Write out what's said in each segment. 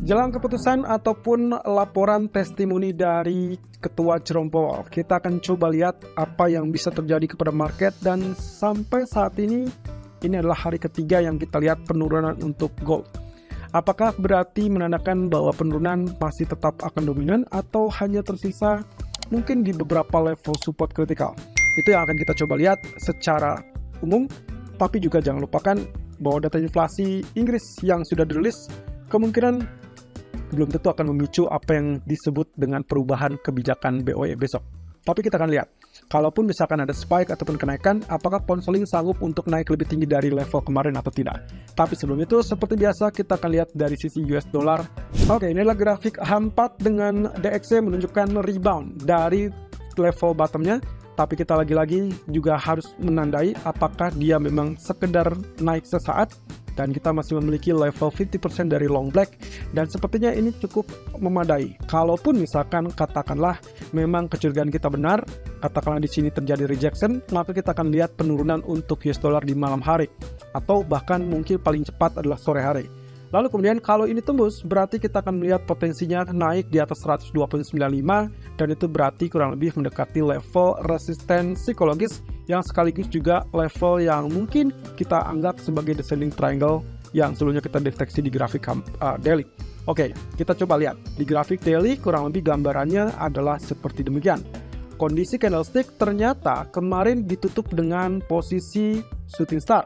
Jelang keputusan ataupun laporan testimoni dari Ketua Jerome Powell, kita akan coba lihat apa yang bisa terjadi kepada market, dan sampai saat ini adalah hari ketiga yang kita lihat penurunan untuk gold. Apakah berarti menandakan bahwa penurunan masih tetap akan dominan atau hanya tersisa mungkin di beberapa level support kritikal? Itu yang akan kita coba lihat secara umum, tapi juga jangan lupakan bahwa data inflasi Inggris yang sudah dirilis kemungkinan belum tentu akan memicu apa yang disebut dengan perubahan kebijakan BOE besok. Tapi kita akan lihat, kalaupun misalkan ada spike ataupun kenaikan, apakah pound sterling sanggup untuk naik lebih tinggi dari level kemarin atau tidak. Tapi sebelum itu, seperti biasa, kita akan lihat dari sisi US dollar. Oke, inilah grafik H4 dengan DXY menunjukkan rebound dari level bottomnya. Tapi kita lagi-lagi juga harus menandai apakah dia memang sekedar naik sesaat, dan kita masih memiliki level 50% dari long black, dan sepertinya ini cukup memadai. Kalaupun misalkan katakanlah memang kecurigaan kita benar, katakanlah di sini terjadi rejection, maka kita akan lihat penurunan untuk US dollar di malam hari, atau bahkan mungkin paling cepat adalah sore hari. Lalu kemudian kalau ini tembus, berarti kita akan melihat potensinya naik di atas 120.95, dan itu berarti kurang lebih mendekati level resisten psikologis yang sekaligus juga level yang mungkin kita anggap sebagai descending triangle yang sebelumnya kita deteksi di grafik daily. Oke, kita coba lihat di grafik daily, kurang lebih gambarannya adalah seperti demikian. Kondisi candlestick ternyata kemarin ditutup dengan posisi shooting star.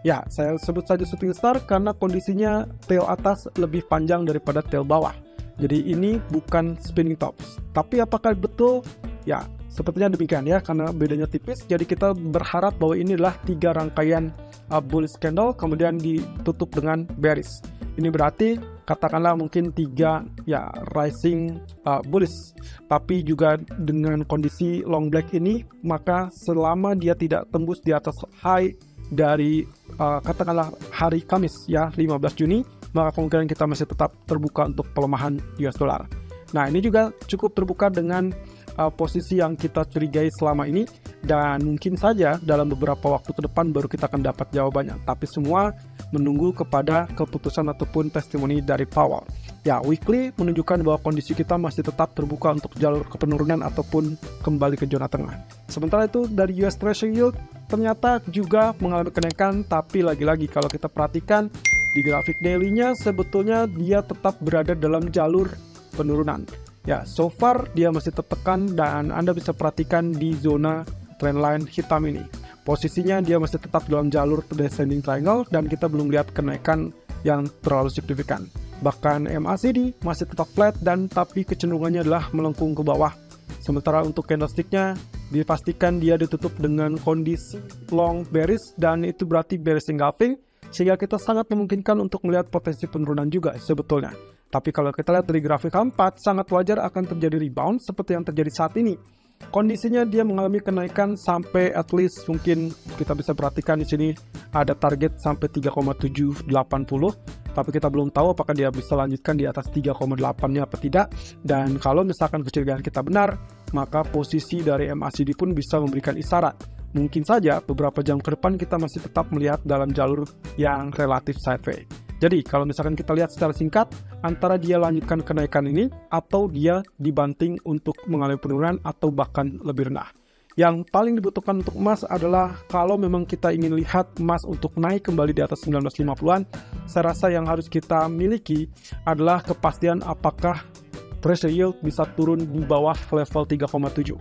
Ya, saya sebut saja shooting star karena kondisinya tail atas lebih panjang daripada tail bawah. Jadi ini bukan spinning tops. Tapi apakah betul? Ya, sepertinya demikian ya, karena bedanya tipis. Jadi kita berharap bahwa ini adalah 3 rangkaian bullish candle kemudian ditutup dengan bearish. Ini berarti katakanlah mungkin 3 ya rising bullish. Tapi juga dengan kondisi long black ini, maka selama dia tidak tembus di atas high dari katakanlah hari Kamis ya 15 Juni, maka kemungkinan kita masih tetap terbuka untuk pelemahan US dollar. Nah, ini juga cukup terbuka dengan posisi yang kita curigai selama ini, dan mungkin saja dalam beberapa waktu ke depan baru kita akan dapat jawabannya. Tapi semua menunggu kepada keputusan ataupun testimoni dari Powell. Ya, weekly menunjukkan bahwa kondisi kita masih tetap terbuka untuk jalur kepenurunan ataupun kembali ke zona tengah. Sementara itu dari US Treasury Yield ternyata juga mengalami kenaikan, tapi lagi-lagi kalau kita perhatikan di grafik daily-nya sebetulnya dia tetap berada dalam jalur penurunan. Ya, so far dia masih tertekan, dan Anda bisa perhatikan di zona trendline hitam ini. Posisinya dia masih tetap dalam jalur descending triangle, dan kita belum lihat kenaikan yang terlalu signifikan. Bahkan MACD masih tetap flat, dan tapi kecenderungannya adalah melengkung ke bawah. Sementara untuk candlestick-nya dipastikan dia ditutup dengan kondisi long bearish, dan itu berarti bearish engulfing, sehingga kita sangat memungkinkan untuk melihat potensi penurunan juga sebetulnya. Tapi kalau kita lihat dari grafik H4, sangat wajar akan terjadi rebound seperti yang terjadi saat ini. Kondisinya dia mengalami kenaikan sampai at least mungkin kita bisa perhatikan di sini ada target sampai 3,780, tapi kita belum tahu apakah dia bisa lanjutkan di atas 3,8-nya apa tidak. Dan kalau misalkan kecurigaan kita benar, maka posisi dari MACD pun bisa memberikan isyarat. Mungkin saja beberapa jam ke depan kita masih tetap melihat dalam jalur yang relatif sideways. Jadi kalau misalkan kita lihat secara singkat, antara dia lanjutkan kenaikan ini atau dia dibanting untuk mengalami penurunan atau bahkan lebih rendah. Yang paling dibutuhkan untuk emas adalah kalau memang kita ingin lihat emas untuk naik kembali di atas 1950-an, saya rasa yang harus kita miliki adalah kepastian apakah Treasury Yield bisa turun di bawah level 3,7.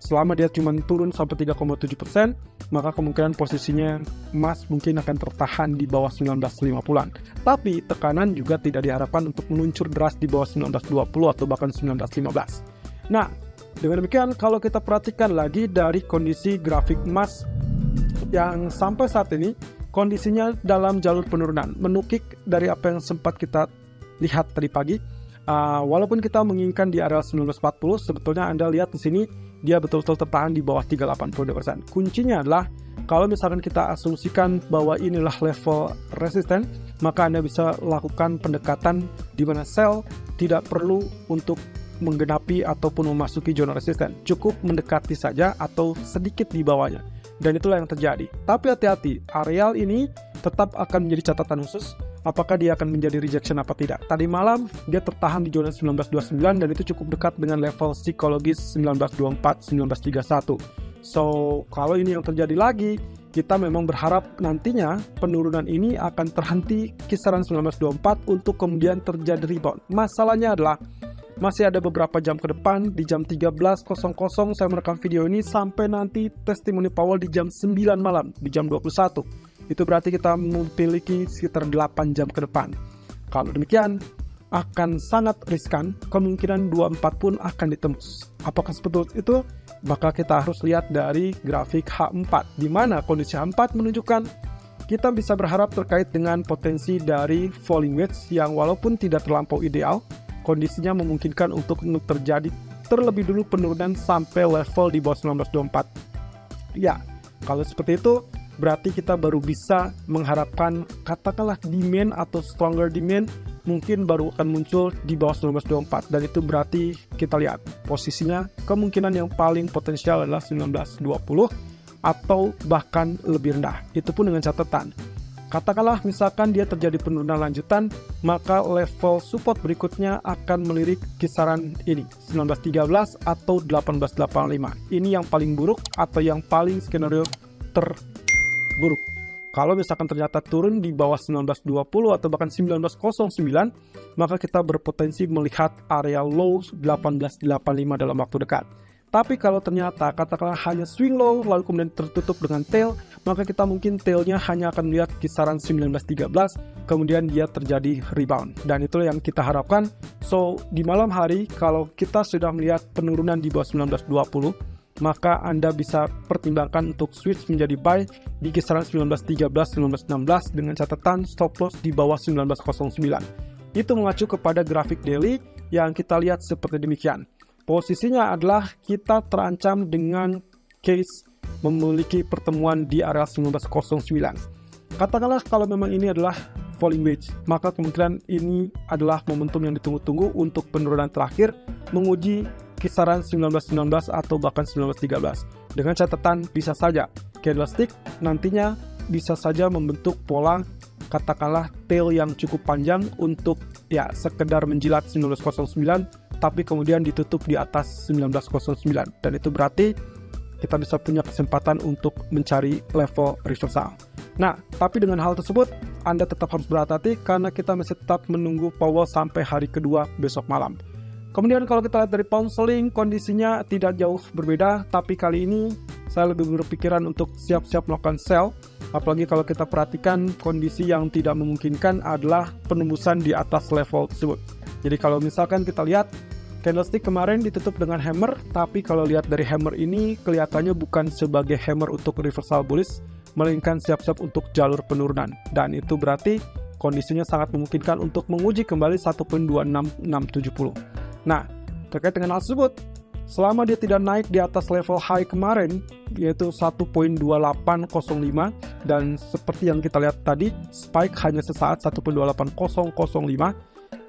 Selama dia cuma turun sampai 3,7%, maka kemungkinan posisinya emas mungkin akan tertahan di bawah 1950-an. Tapi tekanan juga tidak diharapkan untuk meluncur deras di bawah 1920 atau bahkan 1915. Nah, dengan demikian kalau kita perhatikan lagi dari kondisi grafik emas yang sampai saat ini, kondisinya dalam jalur penurunan, menukik dari apa yang sempat kita lihat tadi pagi. Walaupun kita menginginkan di area 1940, sebetulnya Anda lihat di sini dia betul-betul tertahan di bawah 382%. Kuncinya adalah kalau misalkan kita asumsikan bahwa inilah level resisten, maka Anda bisa lakukan pendekatan di mana sell tidak perlu untuk menggenapi ataupun memasuki zona resisten, cukup mendekati saja atau sedikit di bawahnya. Dan itulah yang terjadi. Tapi hati-hati, areal ini tetap akan menjadi catatan khusus apakah dia akan menjadi rejection apa tidak. Tadi malam dia tertahan di zona 1929 dan itu cukup dekat dengan level psikologis 1924-1931. So, kalau ini yang terjadi lagi, kita memang berharap nantinya penurunan ini akan terhenti kisaran 1924 untuk kemudian terjadi rebound. Masalahnya adalah masih ada beberapa jam ke depan, di jam 13.00 saya merekam video ini sampai nanti testimoni Powell di jam 9 malam, di jam 21. Itu berarti kita memiliki sekitar 8 jam ke depan. Kalau demikian, akan sangat riskan, kemungkinan 24 pun akan ditembus. Apakah seperti itu? Maka kita harus lihat dari grafik H4, di mana kondisi H4 menunjukkan kita bisa berharap terkait dengan potensi dari falling wedge yang walaupun tidak terlampau ideal, kondisinya memungkinkan untuk terjadi terlebih dulu penurunan sampai level di bawah 1924. Ya, kalau seperti itu, berarti kita baru bisa mengharapkan katakanlah demand atau stronger demand mungkin baru akan muncul di bawah 1924, dan itu berarti kita lihat posisinya kemungkinan yang paling potensial adalah 1920 atau bahkan lebih rendah. Itu pun dengan catatan, katakanlah misalkan dia terjadi penurunan lanjutan, maka level support berikutnya akan melirik kisaran ini 1913 atau 1885. Ini yang paling buruk atau yang paling skenario terburuk. Kalau misalkan ternyata turun di bawah 1920 atau bahkan 1909, maka kita berpotensi melihat area low 1885 dalam waktu dekat. Tapi kalau ternyata katakanlah hanya swing low lalu kemudian tertutup dengan tail, maka kita mungkin tailnya hanya akan melihat kisaran 1913, kemudian dia terjadi rebound. Dan itulah yang kita harapkan. So, di malam hari kalau kita sudah melihat penurunan di bawah 1920, maka Anda bisa pertimbangkan untuk switch menjadi buy di kisaran 1913-1916 dengan catatan stop loss di bawah 1909. Itu mengacu kepada grafik daily yang kita lihat seperti demikian. Posisinya adalah kita terancam dengan case memiliki pertemuan di area 1909. Katakanlah kalau memang ini adalah falling wedge, maka kemungkinan ini adalah momentum yang ditunggu-tunggu untuk penurunan terakhir menguji kisaran 1919 atau bahkan 1913. Dengan catatan bisa saja candlestick nantinya bisa saja membentuk pola katakanlah tail yang cukup panjang untuk ya sekedar menjilat 1909 tapi kemudian ditutup di atas 1909, dan itu berarti kita bisa punya kesempatan untuk mencari level reversal. Nah, tapi dengan hal tersebut Anda tetap harus berhati-hati karena kita masih tetap menunggu Powell sampai hari kedua besok malam. Kemudian kalau kita lihat dari pound sterling, kondisinya tidak jauh berbeda, tapi kali ini saya lebih berpikiran untuk siap-siap melakukan sell. Apalagi kalau kita perhatikan kondisi yang tidak memungkinkan adalah penembusan di atas level tersebut. Jadi kalau misalkan kita lihat candlestick kemarin ditutup dengan hammer, tapi kalau lihat dari hammer ini kelihatannya bukan sebagai hammer untuk reversal bullish, melainkan siap-siap untuk jalur penurunan. Dan itu berarti kondisinya sangat memungkinkan untuk menguji kembali 1.26670. Nah, terkait dengan hal tersebut, selama dia tidak naik di atas level high kemarin, yaitu 1.2805, dan seperti yang kita lihat tadi, spike hanya sesaat 1.28005,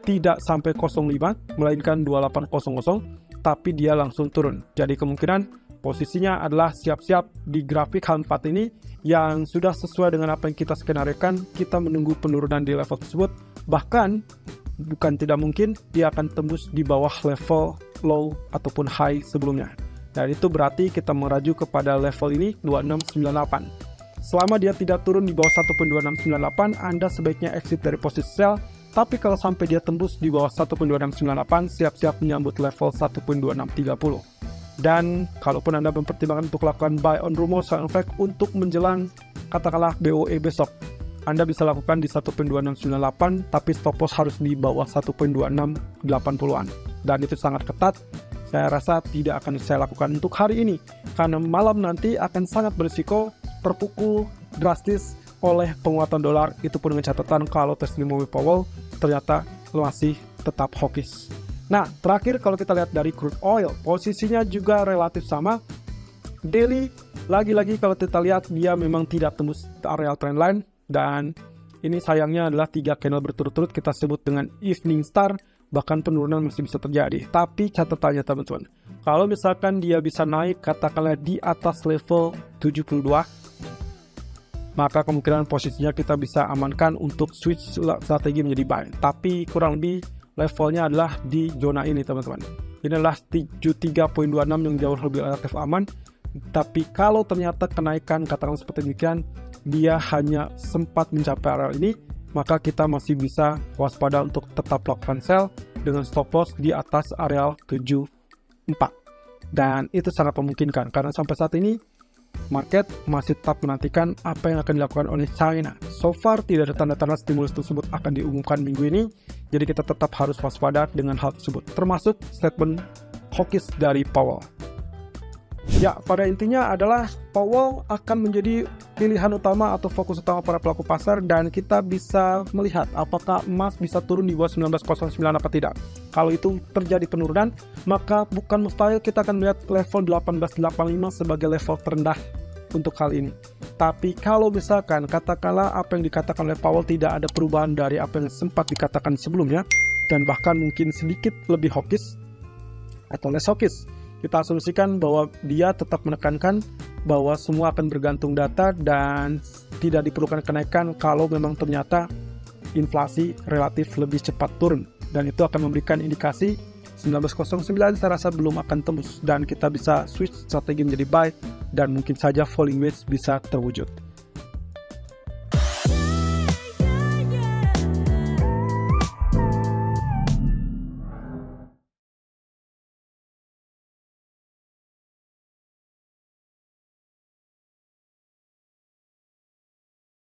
tidak sampai 05, melainkan 2800, tapi dia langsung turun. Jadi kemungkinan posisinya adalah siap-siap di grafik H4 ini yang sudah sesuai dengan apa yang kita skenariokan. Kita menunggu penurunan di level tersebut, bahkan bukan tidak mungkin dia akan tembus di bawah level low ataupun high sebelumnya. Dan itu berarti kita meraju kepada level ini 2698. Selama dia tidak turun di bawah 1.2698, Anda sebaiknya exit dari posisi sell. Tapi kalau sampai dia tembus di bawah 1.2698, siap-siap menyambut level 1.2630. Dan kalaupun Anda mempertimbangkan untuk lakukan buy on rumor sell on fact untuk menjelang katakanlah BOE besok, Anda bisa lakukan di 1.2698, tapi stop loss harus di bawah 1.2680-an. Dan itu sangat ketat. Saya rasa tidak akan saya lakukan untuk hari ini, karena malam nanti akan sangat berisiko terpukul drastis oleh penguatan dolar. Itu pun dengan catatan kalau testimoni Powell ternyata masih tetap hawkish. Nah, terakhir kalau kita lihat dari crude oil, posisinya juga relatif sama. Daily, lagi-lagi kalau kita lihat dia memang tidak tembus area trendline. Dan ini sayangnya adalah 3 candle berturut-turut kita sebut dengan evening star, bahkan penurunan masih bisa terjadi. Tapi catatannya teman-teman, kalau misalkan dia bisa naik katakanlah di atas level 72, maka kemungkinan posisinya kita bisa amankan untuk switch strategi menjadi buy. Tapi kurang lebih levelnya adalah di zona ini teman-teman. Ini adalah 73.26 yang jauh lebih relatif aman. Tapi kalau ternyata kenaikan katakan seperti demikian, dia hanya sempat mencapai area ini, maka kita masih bisa waspada untuk tetap melakukan sell dengan stop loss di atas area 74. Dan itu sangat memungkinkan karena sampai saat ini market masih tetap menantikan apa yang akan dilakukan oleh China. So far tidak ada tanda-tanda stimulus tersebut akan diumumkan minggu ini, jadi kita tetap harus waspada dengan hal tersebut, termasuk statement hawkish dari Powell. Ya, pada intinya adalah Powell akan menjadi pilihan utama atau fokus utama para pelaku pasar, dan kita bisa melihat apakah emas bisa turun di bawah 19.09 apa tidak. Kalau itu terjadi penurunan, maka bukan mustahil kita akan melihat level 18.85 sebagai level terendah untuk hal ini. Tapi kalau misalkan katakanlah apa yang dikatakan oleh Powell tidak ada perubahan dari apa yang sempat dikatakan sebelumnya, dan bahkan mungkin sedikit lebih hawkish atau less hawkish, kita asumsikan bahwa dia tetap menekankan bahwa semua akan bergantung data dan tidak diperlukan kenaikan kalau memang ternyata inflasi relatif lebih cepat turun. Dan itu akan memberikan indikasi 19.09 saya rasa belum akan tembus dan kita bisa switch strategi menjadi buy dan mungkin saja falling wedge bisa terwujud.